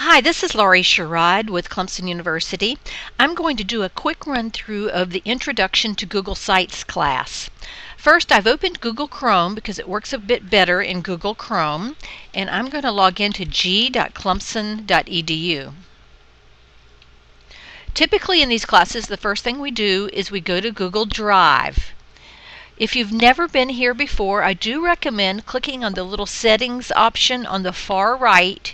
Hi, this is Laurie Sherrod with Clemson University. I'm going to do a quick run through of the Introduction to Google Sites class. First, I've opened Google Chrome because it works a bit better in Google Chrome, and I'm going to log into g.clemson.edu. Typically in these classes, the first thing we do is we go to Google Drive. If you've never been here before, I do recommend clicking on the little settings option on the far right,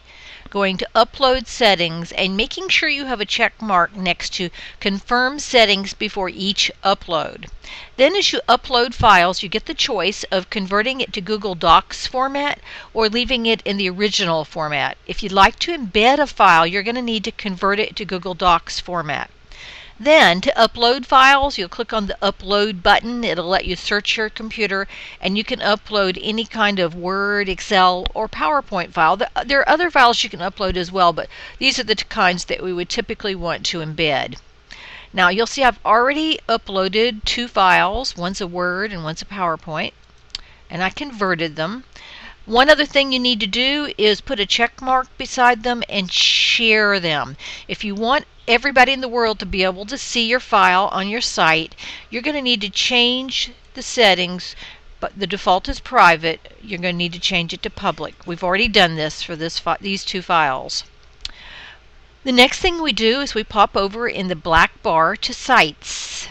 going to Upload Settings, and making sure you have a check mark next to Confirm Settings before each upload. Then as you upload files, you get the choice of converting it to Google Docs format or leaving it in the original format. If you'd like to embed a file, you're going to need to convert it to Google Docs format. Then, to upload files, you'll click on the Upload button. It'll let you search your computer, and you can upload any kind of Word, Excel, or PowerPoint file. There are other files you can upload as well, but these are the kinds that we would typically want to embed. Now, you'll see I've already uploaded two files. One's a Word and one's a PowerPoint, and I converted them. One other thing you need to do is put a check mark beside them and share them. If you want everybody in the world to be able to see your file on your site, you're going to need to change the settings, but the default is private. You're going to need to change it to public. We've already done this for these two files. The next thing we do is we pop over in the black bar to Sites.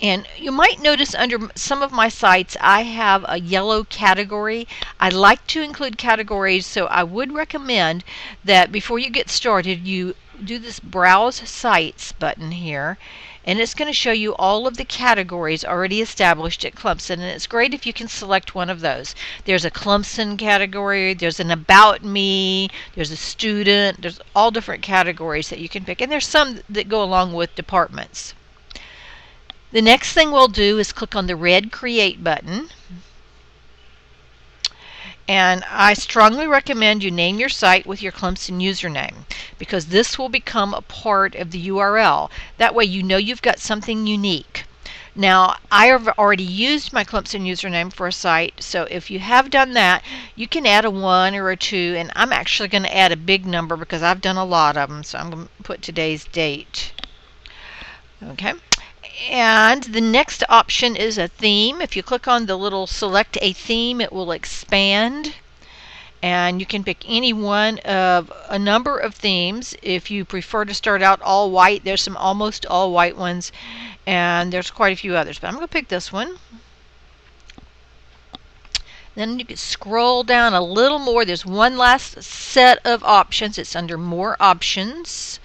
And you might notice under some of my sites I have a yellow category. I like to include categories, so I would recommend that before you get started you do this Browse Sites button here, and it's going to show you all of the categories already established at Clemson, and it's great if you can select one of those. There's a Clemson category, there's an About Me, there's a Student, there's all different categories that you can pick, and there's some that go along with departments. The next thing we'll do is click on the red Create button. And I strongly recommend you name your site with your Clemson username, because this will become a part of the URL. That way you know you've got something unique. Now, I have already used my Clemson username for a site, so if you have done that, you can add a 1 or a 2, and I'm actually going to add a big number because I've done a lot of them, so I'm going to put today's date. Okay. And the next option is a theme. If you click on the little Select a Theme, it will expand, and you can pick any one of a number of themes. If you prefer to start out all white, there's some almost all white ones, and there's quite a few others, but I'm going to pick this one. Then you can scroll down a little more. There's one last set of options. It's under More Options.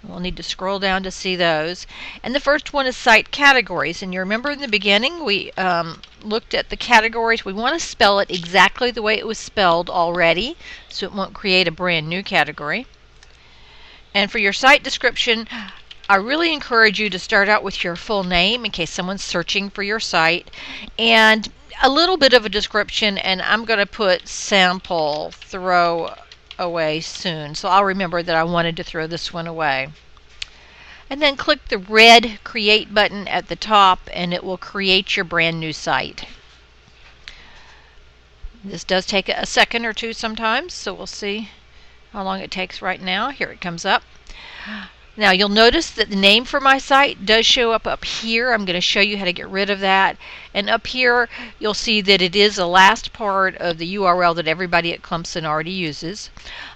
We'll need to scroll down to see those. And the first one is Site Categories. And you remember in the beginning we looked at the categories. We want to spell it exactly the way it was spelled already, so it won't create a brand new category. And for your site description, I really encourage you to start out with your full name in case someone's searching for your site, and a little bit of a description, and I'm going to put sample throw away soon, so I'll remember that I wanted to throw this one away. And then click the red Create button at the top, and it will create your brand new site. This does take a second or two sometimes, so we'll see how long it takes right now. Here it comes up. Now you'll notice that the name for my site does show up here. I'm going to show you how to get rid of that. And up here you'll see that it is the last part of the URL that everybody at Clemson already uses.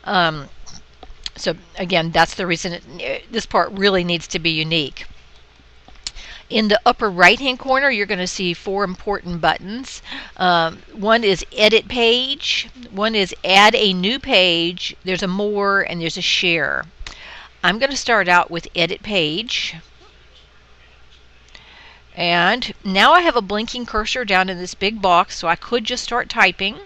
So again, that's the reason this part really needs to be unique. In the upper right hand corner you're going to see 4 important buttons. One is Edit Page, one is Add a New Page, there's a More, and there's a Share. I'm going to start out with Edit Page. And now I have a blinking cursor down in this big box, so I could just start typing.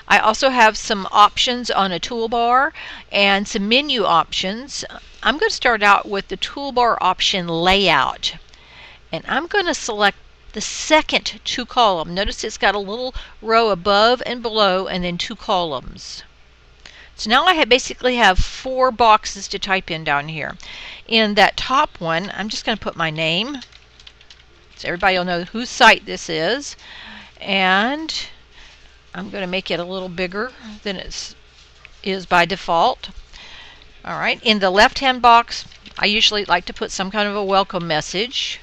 I also have some options on a toolbar and some menu options. I'm going to start out with the toolbar option Layout. And I'm going to select the second 2 column. Notice it's got a little row above and below and then 2 columns. So now I basically have 4 boxes to type in down here. In that top one, I'm just going to put my name, so everybody will know whose site this is. And I'm going to make it a little bigger than it is by default. All right, in the left-hand box, I usually like to put some kind of a welcome message.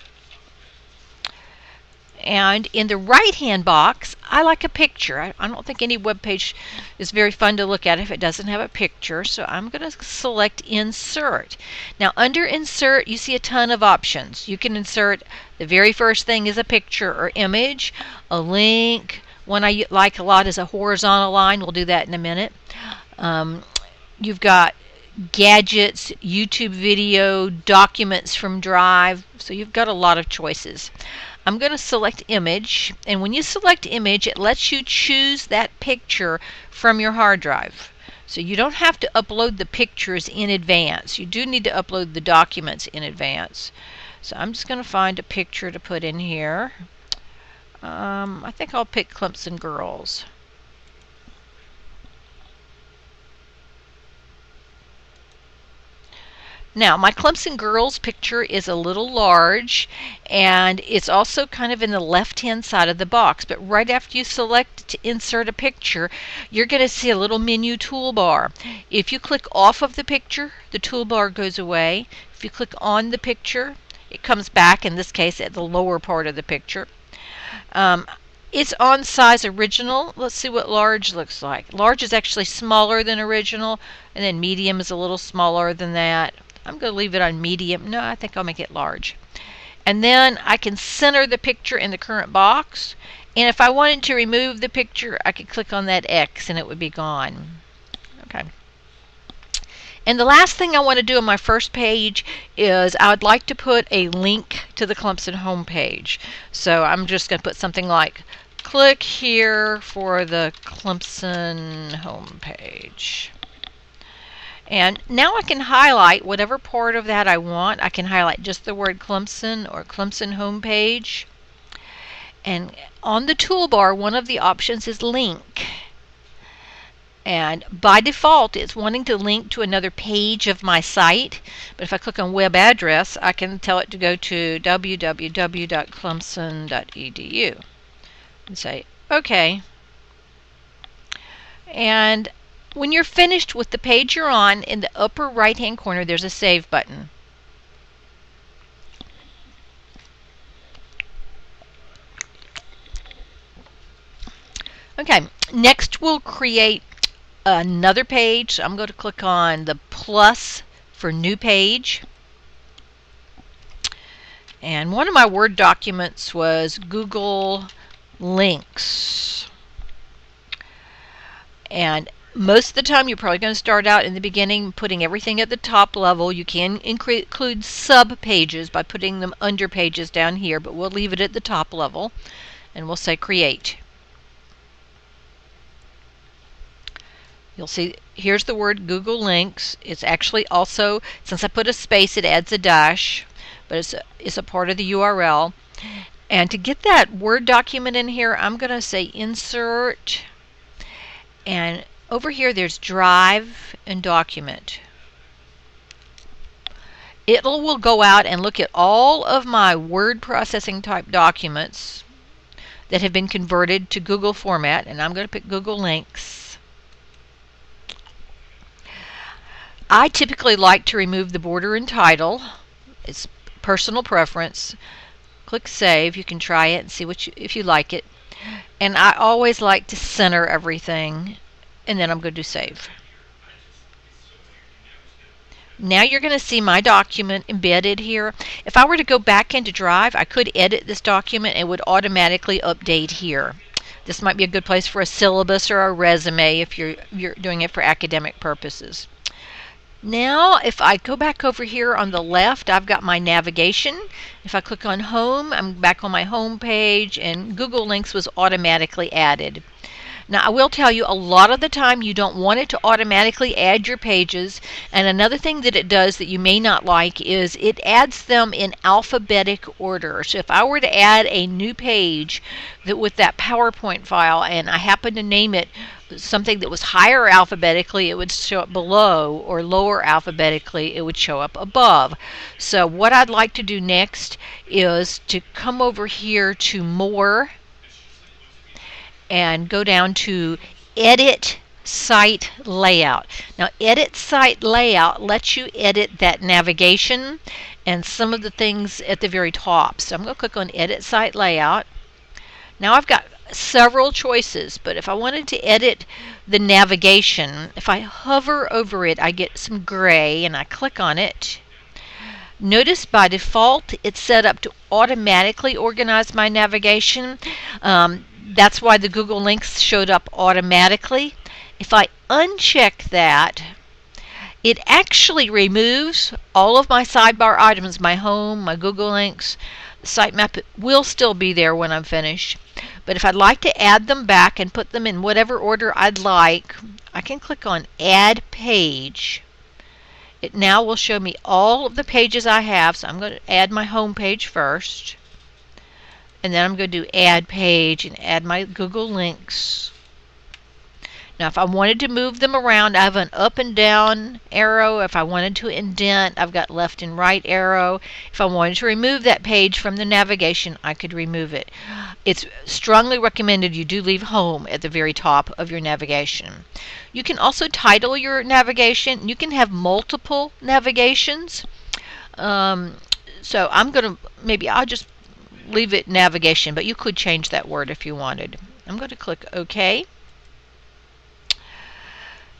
And in the right-hand box, I like a picture. I don't think any web page is very fun to look at if it doesn't have a picture, so I'm going to select Insert. Now, under Insert, you see a ton of options. You can insert, the very first thing is a picture or image, a link. One I like a lot is a horizontal line. We'll do that in a minute. You've got gadgets, YouTube video, documents from Drive, so you've got a lot of choices. I'm going to select image, and when you select image, it lets you choose that picture from your hard drive. So you don't have to upload the pictures in advance. You do need to upload the documents in advance. So I'm just going to find a picture to put in here. I think I'll pick Clemson girls. Now, my Clemson girls picture is a little large, and it's also kind of in the left-hand side of the box. But right after you select to insert a picture, you're going to see a little menu toolbar. If you click off of the picture, the toolbar goes away. If you click on the picture, it comes back, in this case, at the lower part of the picture. It's on size original. Let's see what large looks like. Large is actually smaller than original, and then medium is a little smaller than that. I'm going to leave it on medium. No, I think I'll make it large. And then I can center the picture in the current box. And if I wanted to remove the picture, I could click on that X and it would be gone. Okay. And the last thing I want to do on my first page is I would like to put a link to the Clemson homepage. So I'm just going to put something like, click here for the Clemson homepage. And now I can highlight whatever part of that I want. I can highlight just the word Clemson or Clemson homepage. And on the toolbar, one of the options is link. And by default, it's wanting to link to another page of my site. But if I click on web address, I can tell it to go to www.clemson.edu and say, OK. And when you're finished with the page you're on, in the upper right-hand corner, there's a Save button. Okay, next we'll create another page. So I'm going to click on the plus for New Page. And one of my Word documents was Google Links. And most of the time, you're probably going to start out in the beginning putting everything at the top level. You can include sub-pages by putting them under pages down here, but we'll leave it at the top level, and we'll say Create. You'll see here's the word Google Links. It's actually also, since I put a space, it adds a dash, but it's a part of the URL. And to get that Word document in here, I'm going to say Insert, and over here there's Drive and Document. It will go out and look at all of my word processing type documents that have been converted to Google format, and I'm going to pick Google Links. I typically like to remove the border and title. It's personal preference. Click Save. You can try it and see if you like it. And I always like to center everything, and then I'm going to do Save. Now you're going to see my document embedded here. If I were to go back into Drive, I could edit this document and it would automatically update here. This might be a good place for a syllabus or a resume if you're doing it for academic purposes. Now, if I go back over here on the left, I've got my navigation. If I click on Home, I'm back on my home page, and Google Links was automatically added. Now, I will tell you, a lot of the time you don't want it to automatically add your pages, and another thing that it does that you may not like is it adds them in alphabetic order. So if I were to add a new page with that PowerPoint file and I happen to name it something that was higher alphabetically, it would show up below, or lower alphabetically, it would show up above. So what I'd like to do next is to come over here to More, and go down to Edit Site Layout. Now, Edit Site Layout lets you edit that navigation and some of the things at the very top. So I'm going to click on Edit Site Layout. Now I've got several choices, but if I wanted to edit the navigation, if I hover over it, I get some gray, and I click on it. Notice by default it's set up to automatically organize my navigation. That's why the Google links showed up automatically. If I uncheck that, it actually removes all of my sidebar items, my home, my Google links. The sitemap will still be there when I'm finished. But if I'd like to add them back and put them in whatever order I'd like, I can click on Add Page. It now will show me all of the pages I have. So I'm going to add my home page first. And then I'm going to do Add Page and add my Google links. Now, if I wanted to move them around, I have an up and down arrow. If I wanted to indent, I've got left and right arrow. If I wanted to remove that page from the navigation, I could remove it. It's strongly recommended you do leave home at the very top of your navigation. You can also title your navigation. You can have multiple navigations. So I'm going to, I'll just leave it navigation, but you could change that word if you wanted. I'm going to click OK.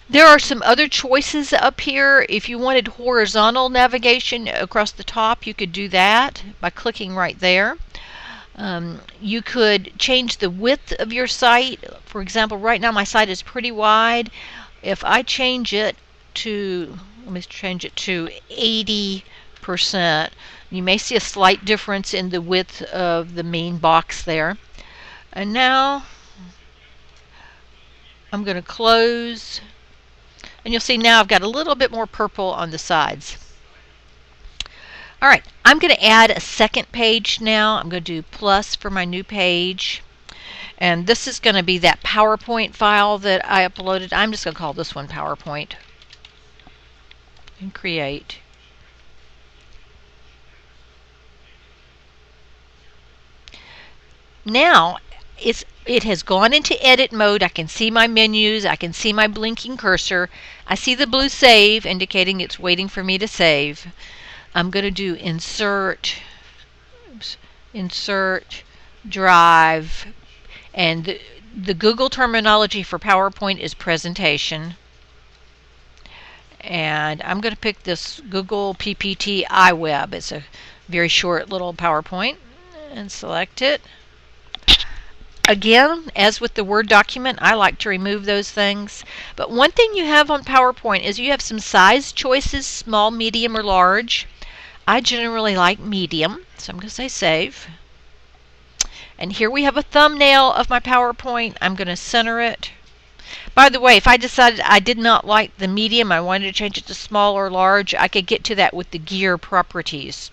There are some other choices up here. If you wanted horizontal navigation across the top, you could do that by clicking right there. You could change the width of your site. For example, right now my site is pretty wide. If I change it to, let me change it to 80%, you may see a slight difference in the width of the main box there. And now I'm going to close. And you'll see now I've got a little bit more purple on the sides. All right, I'm going to add a second page now. I'm going to do plus for my new page. And this is going to be that PowerPoint file that I uploaded. I'm just going to call this one PowerPoint. And create. Now, it has gone into edit mode. I can see my menus. I can see my blinking cursor. I see the blue save indicating it's waiting for me to save. I'm going to do insert, drive, and the Google terminology for PowerPoint is presentation. And I'm going to pick this Google PPT iWeb. It's a very short little PowerPoint, and select it. Again, as with the Word document, I like to remove those things. But one thing you have on PowerPoint is you have some size choices, small, medium, or large. I generally like medium, so I'm going to say save. And here we have a thumbnail of my PowerPoint. I'm going to center it. By the way, if I decided I did not like the medium, I wanted to change it to small or large, I could get to that with the gear properties.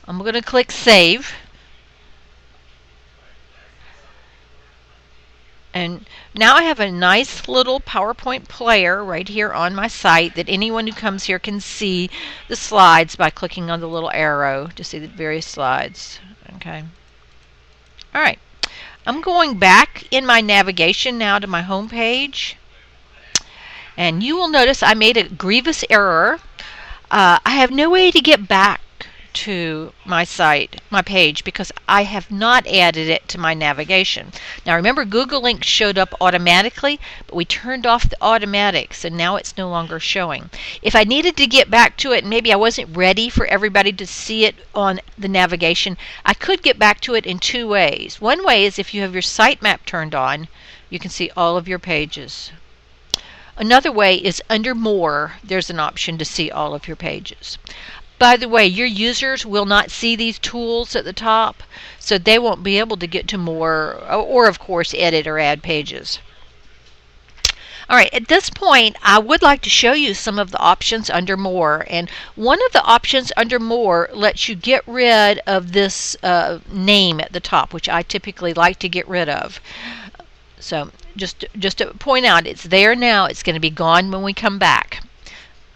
I'm going to click Save. And now I have a nice little PowerPoint player right here on my site that anyone who comes here can see the slides by clicking on the little arrow to see the various slides. Okay. All right. I'm going back in my navigation now to my home page. And you will notice I made a grievous error. I have no way to get back to my site, my page, because I have not added it to my navigation. Now remember, Google Links showed up automatically, but we turned off the automatics and now it's no longer showing. If I needed to get back to it and maybe I wasn't ready for everybody to see it on the navigation, I could get back to it in two ways. One way is if you have your sitemap turned on, you can see all of your pages. Another way is under More, there's an option to see all of your pages. By the way, your users will not see these tools at the top, so they won't be able to get to More or of course, edit or add pages. All right, at this point, I would like to show you some of the options under More. And one of the options under More lets you get rid of this name at the top, which I typically like to get rid of. So just to point out, it's there now. It's going to be gone when we come back.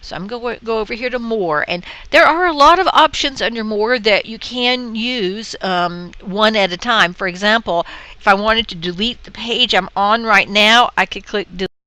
So I'm going to go over here to More, and there are a lot of options under More that you can use one at a time. For example, if I wanted to delete the page I'm on right now, I could click delete.